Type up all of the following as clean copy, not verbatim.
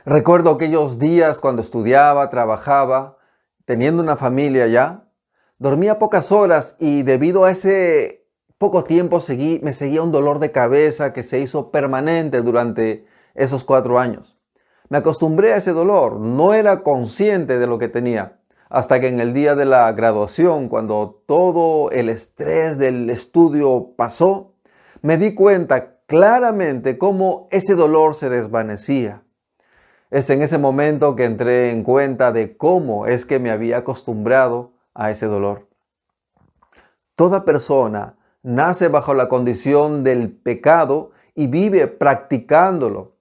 Recuerdo aquellos días cuando estudiaba, trabajaba, teniendo una familia ya. Dormía pocas horas y debido a ese poco tiempo me seguía un dolor de cabeza que se hizo permanente durante esos 4 años. Me acostumbré a ese dolor, no era consciente de lo que tenía, hasta que en el día de la graduación, cuando todo el estrés del estudio pasó, me di cuenta claramente cómo ese dolor se desvanecía. Es en ese momento que entré en cuenta de cómo es que me había acostumbrado a ese dolor. Toda persona nace bajo la condición del pecado y vive practicándolo.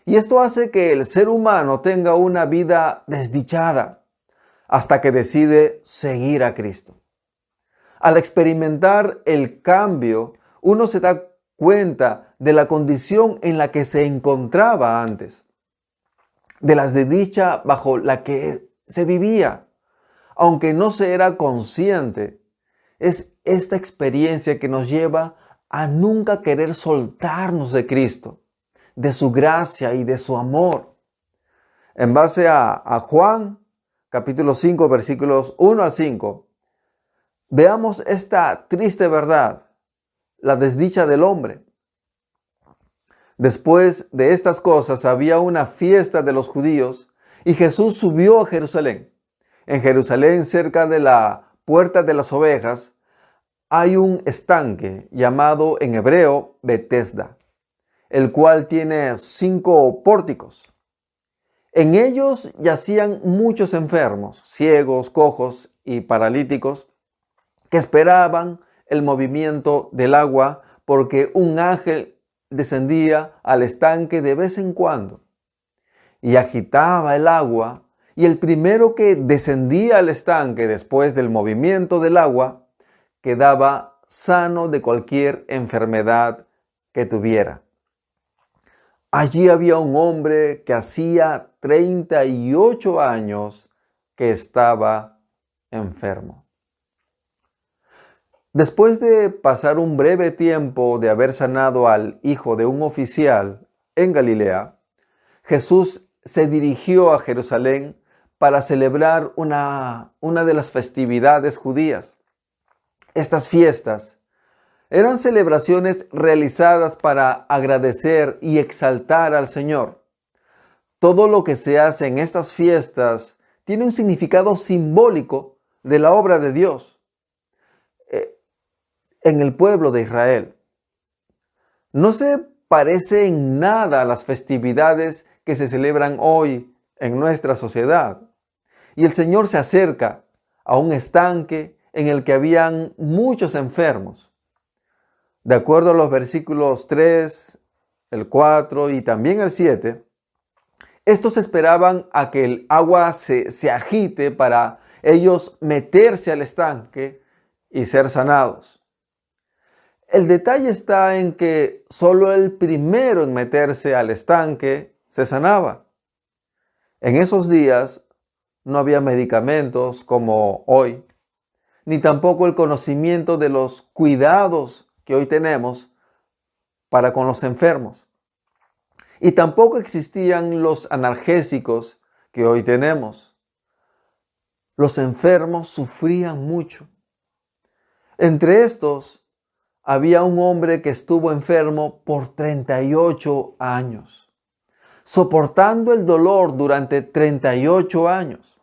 Y esto hace que el ser humano tenga una vida desdichada hasta que decide seguir a Cristo. Al experimentar el cambio, uno se da cuenta de la condición en la que se encontraba antes, de las desdichas bajo la que se vivía, aunque no se era consciente. Es esta experiencia que nos lleva a nunca querer soltarnos de Cristo, de su gracia y de su amor. En base a Juan, capítulo 5, versículos 1 al 5, veamos esta triste verdad, la desdicha del hombre. Después de estas cosas había una fiesta de los judíos y Jesús subió a Jerusalén. En Jerusalén, cerca de la puerta de las ovejas, hay un estanque llamado en hebreo Betesda, el cual tiene 5 pórticos. En ellos yacían muchos enfermos, ciegos, cojos y paralíticos, que esperaban el movimiento del agua, porque un ángel descendía al estanque de vez en cuando y agitaba el agua, y el primero que descendía al estanque después del movimiento del agua quedaba sano de cualquier enfermedad que tuviera. Allí había un hombre que hacía 38 años que estaba enfermo. Después de pasar un breve tiempo de haber sanado al hijo de un oficial en Galilea, Jesús se dirigió a Jerusalén para celebrar una de las festividades judías. Estas fiestas eran celebraciones realizadas para agradecer y exaltar al Señor. Todo lo que se hace en estas fiestas tiene un significado simbólico de la obra de Dios en el pueblo de Israel. No se parece en nada a las festividades que se celebran hoy en nuestra sociedad. Y el Señor se acerca a un estanque en el que habían muchos enfermos. De acuerdo a los versículos 3, el 4 y también el 7, estos esperaban a que el agua se agite para ellos meterse al estanque y ser sanados. El detalle está en que solo el primero en meterse al estanque se sanaba. En esos días no había medicamentos como hoy, ni tampoco el conocimiento de los cuidados que hoy tenemos para con los enfermos. Y tampoco existían los analgésicos que hoy tenemos. Los enfermos sufrían mucho. Entre estos, había un hombre que estuvo enfermo por 38 años, soportando el dolor durante 38 años,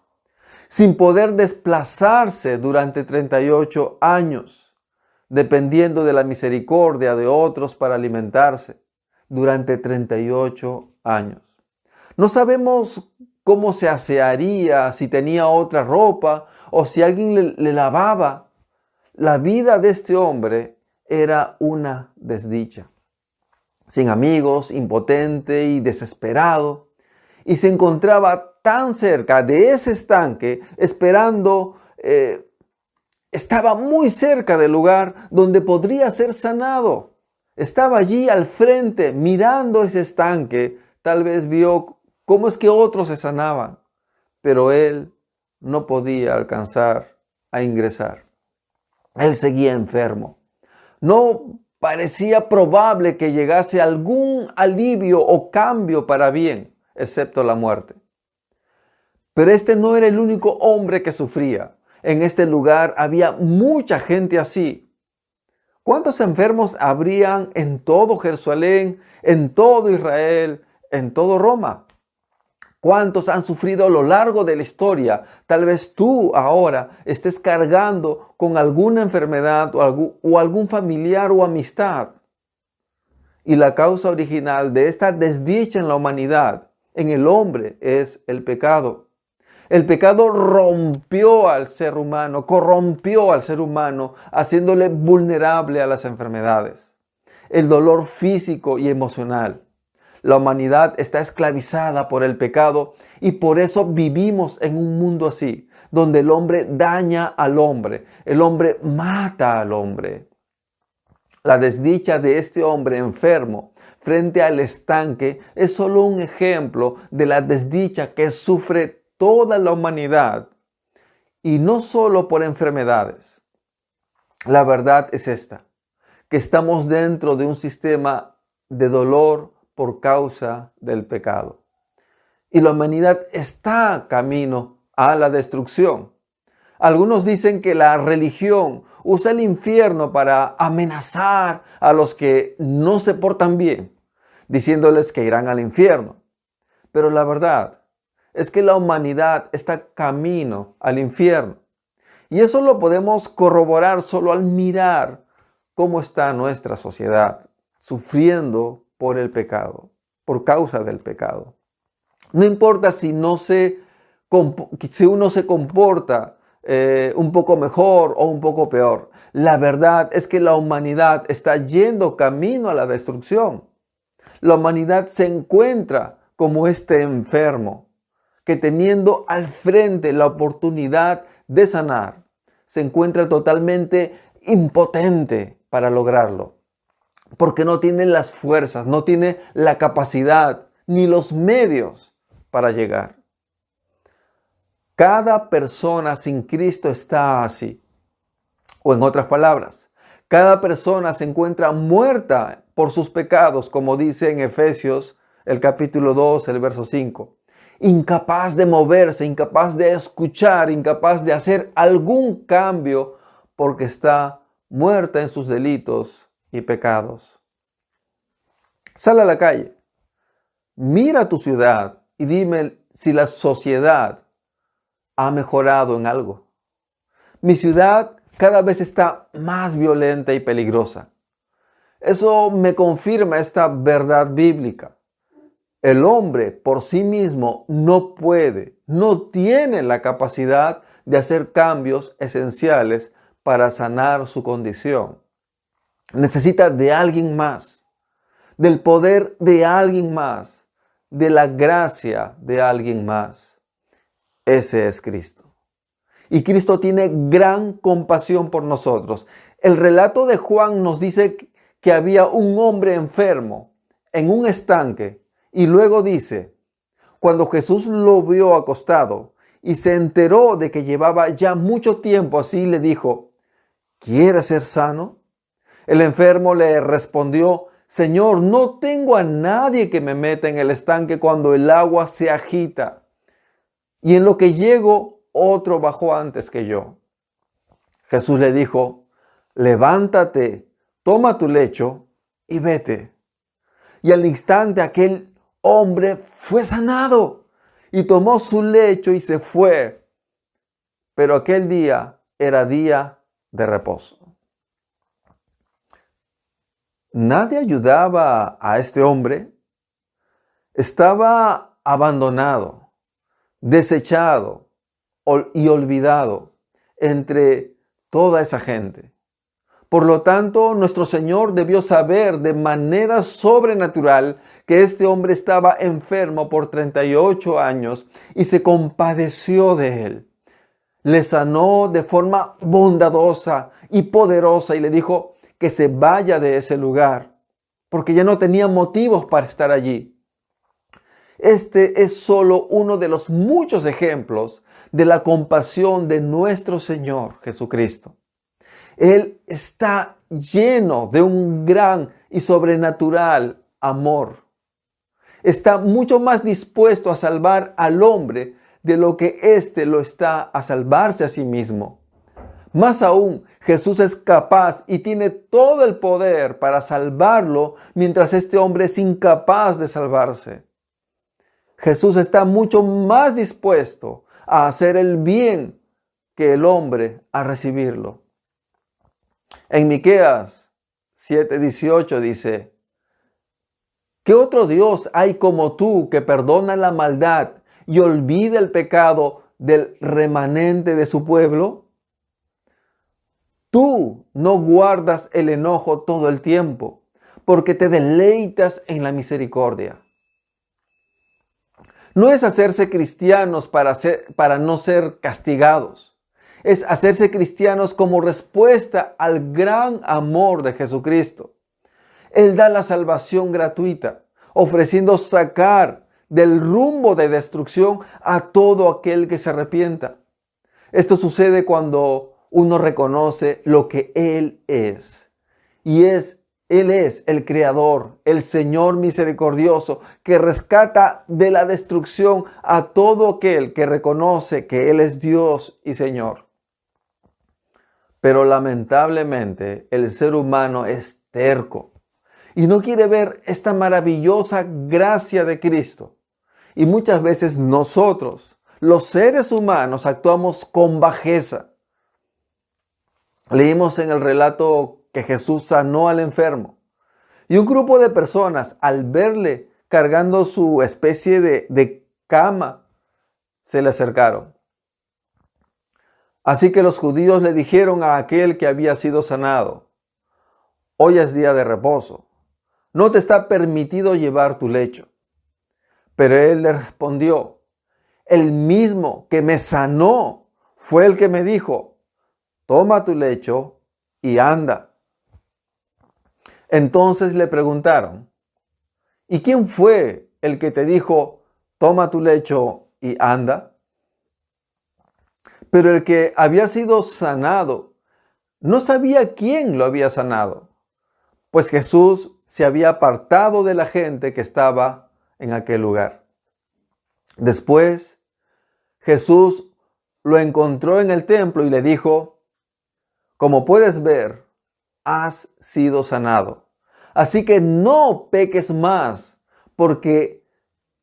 sin poder desplazarse durante 38 años, dependiendo de la misericordia de otros para alimentarse durante 38 años. No sabemos cómo se asearía, si tenía otra ropa o si alguien le lavaba. La vida de este hombre era una desdicha. Sin amigos, impotente y desesperado. Y se encontraba tan cerca de ese estanque, esperando, estaba muy cerca del lugar donde podría ser sanado. Estaba allí al frente, mirando ese estanque. Tal vez vio cómo es que otros se sanaban, pero él no podía alcanzar a ingresar. Él seguía enfermo. No parecía probable que llegase algún alivio o cambio para bien. excepto la muerte. Pero este no era el único hombre que sufría. En este lugar había mucha gente así. ¿Cuántos enfermos habrían en todo Jerusalén, en todo Israel, en todo Roma? ¿Cuántos han sufrido a lo largo de la historia? Tal vez tú ahora estés cargando con alguna enfermedad o algún familiar o amistad. Y la causa original de esta desdicha en la humanidad, en el hombre, es el pecado. El pecado rompió al ser humano, corrompió al ser humano, haciéndole vulnerable a las enfermedades, el dolor físico y emocional. La humanidad está esclavizada por el pecado y por eso vivimos en un mundo así, donde el hombre daña al hombre, el hombre mata al hombre. La desdicha de este hombre enfermo frente al estanque es solo un ejemplo de la desdicha que sufre toda la humanidad, y no solo por enfermedades. La verdad es esta, que estamos dentro de un sistema de dolor por causa del pecado. Y la humanidad está camino a la destrucción. Algunos dicen que la religión usa el infierno para amenazar a los que no se portan bien, diciéndoles que irán al infierno. Pero la verdad es que la humanidad está camino al infierno. Y eso lo podemos corroborar solo al mirar cómo está nuestra sociedad, sufriendo por el pecado, por causa del pecado. No importa si uno se comporta un poco mejor o un poco peor. La verdad es que la humanidad está yendo camino a la destrucción. La humanidad se encuentra como este enfermo que, teniendo al frente la oportunidad de sanar, se encuentra totalmente impotente para lograrlo, porque no tiene las fuerzas, no tiene la capacidad ni los medios para llegar. Cada persona sin Cristo está así. O en otras palabras, cada persona se encuentra muerta por sus pecados, como dice en Efesios el capítulo 2, el verso 5. Incapaz de moverse, incapaz de escuchar, incapaz de hacer algún cambio porque está muerta en sus delitos y pecados. Sal a la calle, mira tu ciudad y dime si la sociedad ha mejorado en algo. Mi ciudad cada vez está más violenta y peligrosa. Eso me confirma esta verdad bíblica. El hombre por sí mismo no puede, no tiene la capacidad de hacer cambios esenciales para sanar su condición. Necesita de alguien más, del poder de alguien más, de la gracia de alguien más. Ese es Cristo. Y Cristo tiene gran compasión por nosotros. El relato de Juan nos dice que había un hombre enfermo en un estanque. Y luego dice, cuando Jesús lo vio acostado y se enteró de que llevaba ya mucho tiempo así, le dijo, ¿quieres ser sano? El enfermo le respondió, Señor, no tengo a nadie que me meta en el estanque cuando el agua se agita. Y en lo que llego, otro bajó antes que yo. Jesús le dijo, levántate, toma tu lecho y vete. Y al instante aquel hombre fue sanado y tomó su lecho y se fue. Pero aquel día era día de reposo. Nadie ayudaba a este hombre. Estaba abandonado, desechado y olvidado entre toda esa gente. Por lo tanto, nuestro Señor debió saber de manera sobrenatural que este hombre estaba enfermo por 38 años y se compadeció de él. Le sanó de forma bondadosa y poderosa y le dijo que se vaya de ese lugar porque ya no tenía motivos para estar allí. Este es solo uno de los muchos ejemplos de la compasión de nuestro Señor Jesucristo. Él está lleno de un gran y sobrenatural amor. está mucho más dispuesto a salvar al hombre de lo que éste lo está a salvarse a sí mismo. Más aún, Jesús es capaz y tiene todo el poder para salvarlo, mientras este hombre es incapaz de salvarse. Jesús está mucho más dispuesto a hacer el bien que el hombre a recibirlo. En Miqueas 7:18 dice: ¿qué otro Dios hay como tú que perdona la maldad y olvida el pecado del remanente de su pueblo? Tú no guardas el enojo todo el tiempo, porque te deleitas en la misericordia. No es hacerse cristianos para no ser castigados. Es hacerse cristianos como respuesta al gran amor de Jesucristo. Él da la salvación gratuita, ofreciendo sacar del rumbo de destrucción a todo aquel que se arrepienta. Esto sucede cuando uno reconoce lo que Él es. Él es el Creador, el Señor misericordioso, que rescata de la destrucción a todo aquel que reconoce que Él es Dios y Señor. Pero lamentablemente el ser humano es terco y no quiere ver esta maravillosa gracia de Cristo. Y muchas veces nosotros, los seres humanos, actuamos con bajeza. Leímos en el relato que Jesús sanó al enfermo. Y un grupo de personas, al verle cargando su especie de cama, se le acercaron. Así que los judíos le dijeron a aquel que había sido sanado: hoy es día de reposo, no te está permitido llevar tu lecho. Pero él le respondió: el mismo que me sanó fue el que me dijo: toma tu lecho y anda. Entonces le preguntaron: ¿y quién fue el que te dijo: toma tu lecho y anda? Pero el que había sido sanado no sabía quién lo había sanado, pues Jesús se había apartado de la gente que estaba en aquel lugar. Después, Jesús lo encontró en el templo y le dijo: como puedes ver, has sido sanado. Así que no peques más, porque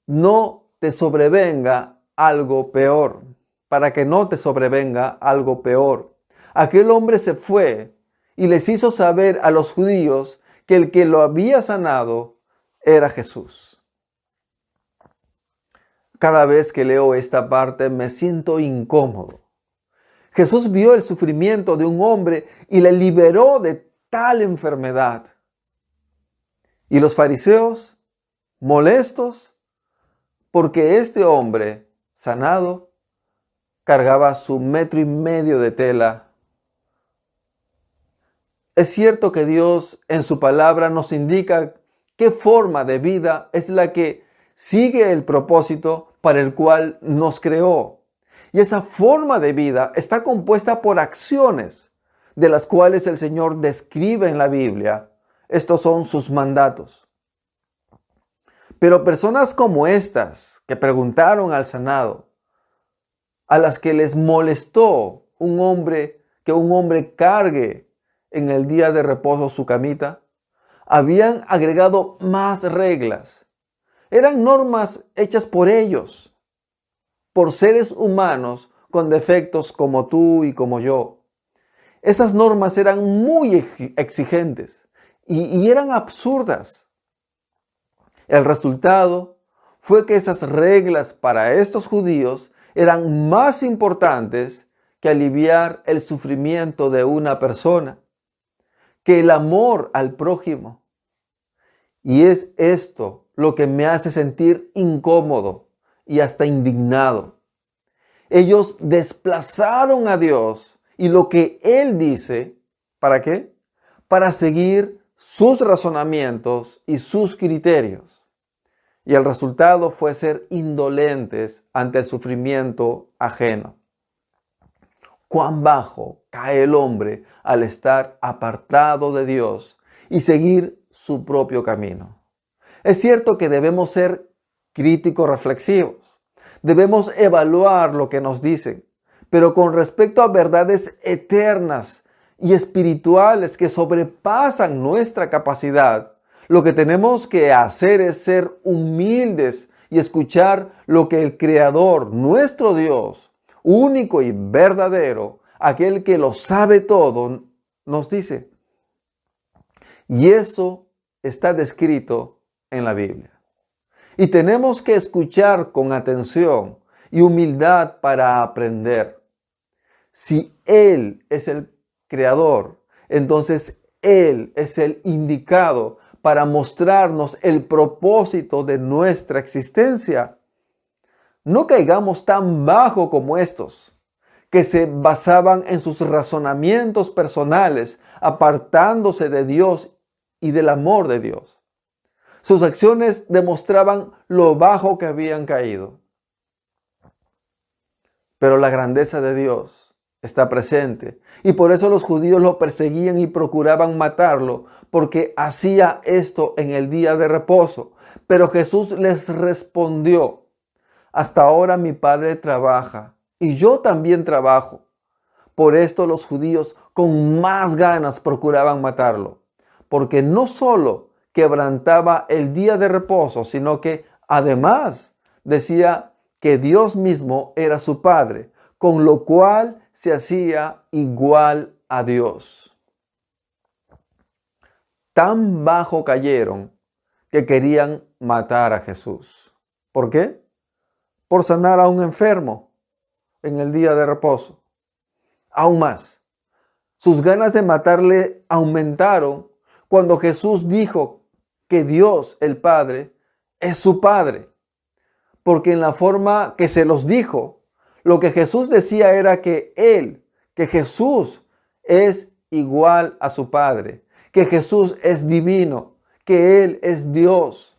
no te sobrevenga algo peor. Para que no te sobrevenga algo peor. Aquel hombre se fue y les hizo saber a los judíos que el que lo había sanado era Jesús. Cada vez que leo esta parte me siento incómodo. Jesús vio el sufrimiento de un hombre y le liberó de tal enfermedad. Y los fariseos, molestos, porque este hombre sanado cargaba su 1,5 metros de tela. Es cierto que Dios en su palabra nos indica qué forma de vida es la que sigue el propósito para el cual nos creó. Y esa forma de vida está compuesta por acciones, de las cuales el Señor describe en la Biblia. Estos son sus mandatos. Pero personas como estas, que preguntaron al sanado, a las que les molestó que un hombre cargue en el día de reposo su camita, habían agregado más reglas. Eran normas hechas por ellos, por seres humanos con defectos como tú y como yo. Esas normas eran muy exigentes y eran absurdas. El resultado fue que esas reglas para estos judíos eran más importantes que aliviar el sufrimiento de una persona, que el amor al prójimo. Y es esto lo que me hace sentir incómodo y hasta indignado. Ellos desplazaron a Dios y lo que Él dice, ¿para qué? Para seguir sus razonamientos y sus criterios. Y el resultado fue ser indolentes ante el sufrimiento ajeno. Cuán bajo cae el hombre al estar apartado de Dios y seguir su propio camino. Es cierto que debemos ser críticos reflexivos. Debemos evaluar lo que nos dicen, pero con respecto a verdades eternas y espirituales que sobrepasan nuestra capacidad, lo que tenemos que hacer es ser humildes y escuchar lo que el Creador, nuestro Dios, único y verdadero, aquel que lo sabe todo, nos dice. Y eso está descrito en la Biblia. Y tenemos que escuchar con atención y humildad para aprender. Si Él es el Creador, entonces Él es el indicado para mostrarnos el propósito de nuestra existencia. No caigamos tan bajo como estos, que se basaban en sus razonamientos personales, apartándose de Dios y del amor de Dios. Sus acciones demostraban lo bajo que habían caído. Pero la grandeza de Dios está presente y por eso los judíos lo perseguían y procuraban matarlo, porque hacía esto en el día de reposo. Pero Jesús les respondió: hasta ahora mi Padre trabaja y yo también trabajo. Por esto los judíos con más ganas procuraban matarlo, porque no solo quebrantaba el día de reposo, sino que además decía que Dios mismo era su Padre, con lo cual se hacía igual a Dios. Tan bajo cayeron que querían matar a Jesús. ¿Por qué? Por sanar a un enfermo en el día de reposo. Aún más, sus ganas de matarle aumentaron cuando Jesús dijo que Dios, el Padre, es su Padre. Porque en la forma que se los dijo, lo que Jesús decía era que Jesús es igual a su Padre, que Jesús es divino, que Él es Dios.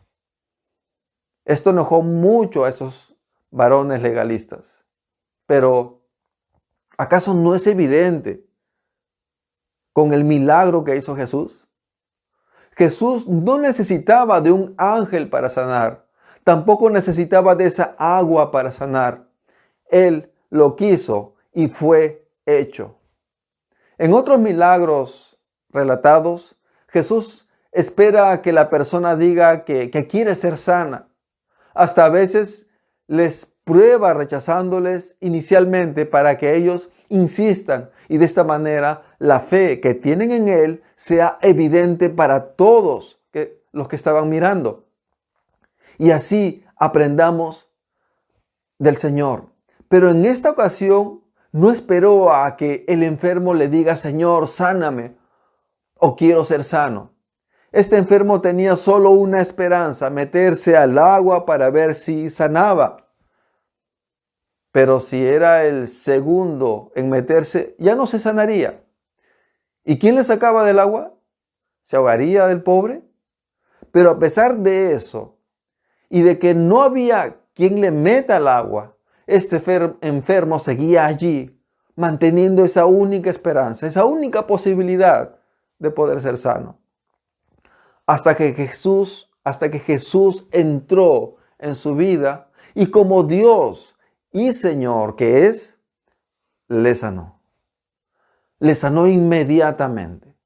Esto enojó mucho a esos varones legalistas. Pero, ¿acaso no es evidente con el milagro que hizo Jesús? Jesús no necesitaba de un ángel para sanar, tampoco necesitaba de esa agua para sanar. Él lo quiso y fue hecho. En otros milagros relatados, Jesús espera a que la persona diga que quiere ser sana. Hasta a veces les prueba rechazándoles inicialmente para que ellos insistan y de esta manera la fe que tienen en Él sea evidente para todos los que estaban mirando. Y así aprendamos del Señor. Pero en esta ocasión no esperó a que el enfermo le diga: Señor, sáname, o quiero ser sano. Este enfermo tenía solo una esperanza: meterse al agua para ver si sanaba. Pero si era el segundo en meterse, ya no se sanaría. ¿Y quién le sacaba del agua? ¿Se ahogaría el pobre? Pero a pesar de eso, y de que no había quien le meta al agua, este enfermo seguía allí, manteniendo esa única esperanza, esa única posibilidad de poder ser sano. Hasta que Jesús entró en su vida y como Dios y Señor que es, le sanó. Le sanó inmediatamente.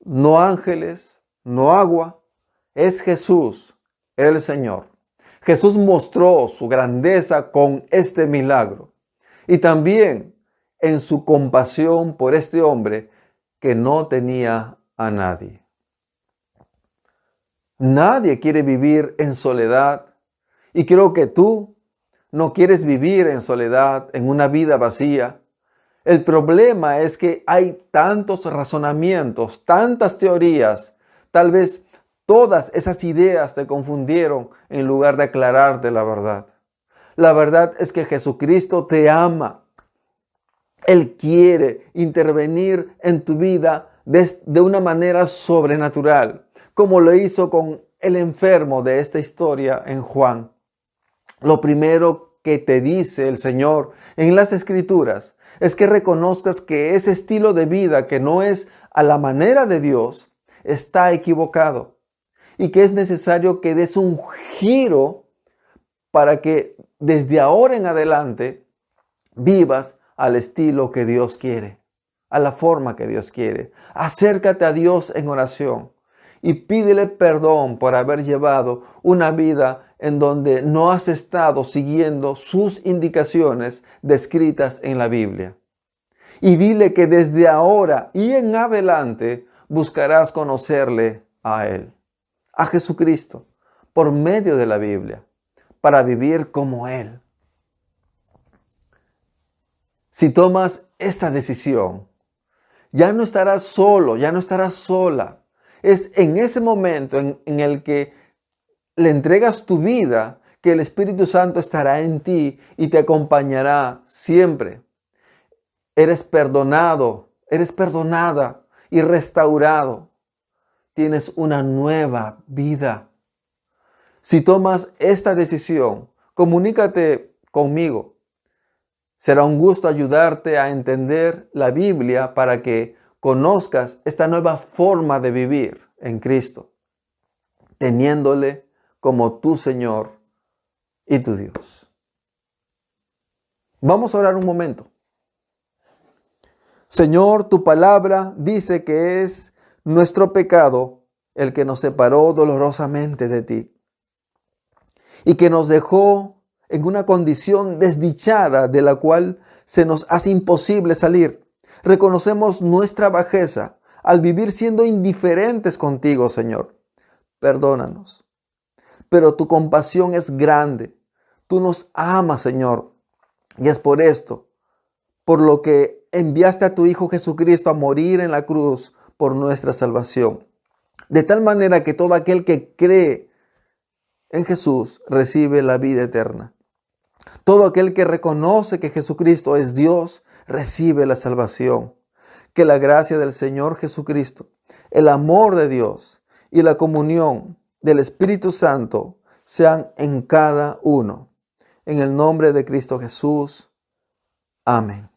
No ángeles, no agua, es Jesús, el Señor. Jesús mostró su grandeza con este milagro y también en su compasión por este hombre que no tenía a nadie. Nadie quiere vivir en soledad y creo que tú no quieres vivir en soledad, en una vida vacía. El problema es que hay tantos razonamientos, tantas teorías, tal vez todas esas ideas te confundieron en lugar de aclararte la verdad. La verdad es que Jesucristo te ama. Él quiere intervenir en tu vida de una manera sobrenatural, como lo hizo con el enfermo de esta historia en Juan. Lo primero que te dice el Señor en las Escrituras es que reconozcas que ese estilo de vida que no es a la manera de Dios está equivocado y que es necesario que des un giro para que desde ahora en adelante vivas al estilo que Dios quiere, a la forma que Dios quiere. Acércate a Dios en oración y pídele perdón por haber llevado una vida en donde no has estado siguiendo sus indicaciones descritas en la Biblia. Y dile que desde ahora y en adelante buscarás conocerle a Él, a Jesucristo, por medio de la Biblia, para vivir como Él. Si tomas esta decisión, ya no estarás solo, ya no estarás sola. Es en ese momento en el que le entregas tu vida que el Espíritu Santo estará en ti y te acompañará siempre. Eres perdonado, eres perdonada y restaurado. Tienes una nueva vida. Si tomas esta decisión, comunícate conmigo. Será un gusto ayudarte a entender la Biblia para que conozcas esta nueva forma de vivir en Cristo, teniéndole como tu Señor y tu Dios. Vamos a orar un momento. Señor, tu palabra dice que es nuestro pecado el que nos separó dolorosamente de ti y que nos dejó en una condición desdichada de la cual se nos hace imposible salir. Reconocemos nuestra bajeza al vivir siendo indiferentes contigo, Señor. Perdónanos. Pero tu compasión es grande. Tú nos amas, Señor. Y es por esto, por lo que enviaste a tu Hijo Jesucristo a morir en la cruz por nuestra salvación. De tal manera que todo aquel que cree en Jesús recibe la vida eterna. Todo aquel que reconoce que Jesucristo es Dios recibe la salvación. Que la gracia del Señor Jesucristo, el amor de Dios y la comunión del Espíritu Santo sean en cada uno. En el nombre de Cristo Jesús. Amén.